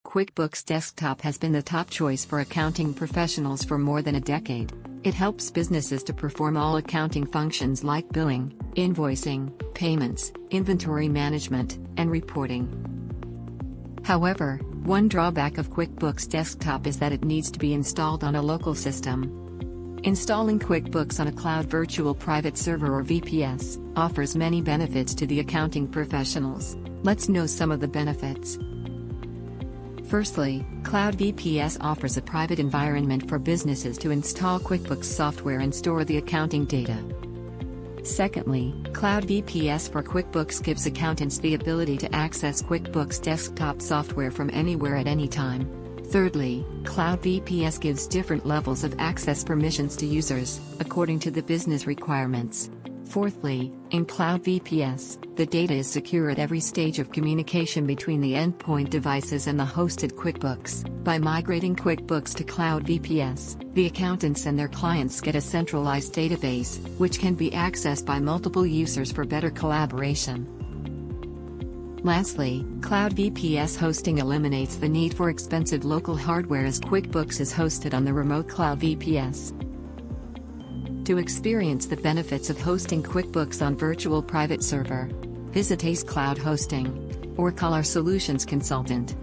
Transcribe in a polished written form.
QuickBooks Desktop has been the top choice for accounting professionals for more than a decade. It helps businesses to perform all accounting functions like billing, invoicing, payments, inventory management, and reporting. However, one drawback of QuickBooks Desktop is that it needs to be installed on a local system. Installing QuickBooks on a cloud virtual private server or VPS offers many benefits to the accounting professionals. Let's know some of the benefits. Firstly, Cloud VPS offers a private environment for businesses to install QuickBooks software and store the accounting data. Secondly, Cloud VPS for QuickBooks gives accountants the ability to access QuickBooks Desktop software from anywhere at any time. Thirdly, Cloud VPS gives different levels of access permissions to users, according to the business requirements. Fourthly, in Cloud VPS, the data is secure at every stage of communication between the endpoint devices and the hosted QuickBooks. By migrating QuickBooks to Cloud VPS, the accountants and their clients get a centralized database, which can be accessed by multiple users for better collaboration. Lastly, Cloud VPS hosting eliminates the need for expensive local hardware as QuickBooks is hosted on the remote Cloud VPS. To experience the benefits of hosting QuickBooks on virtual private server, visit Ace Cloud Hosting or call our solutions consultant.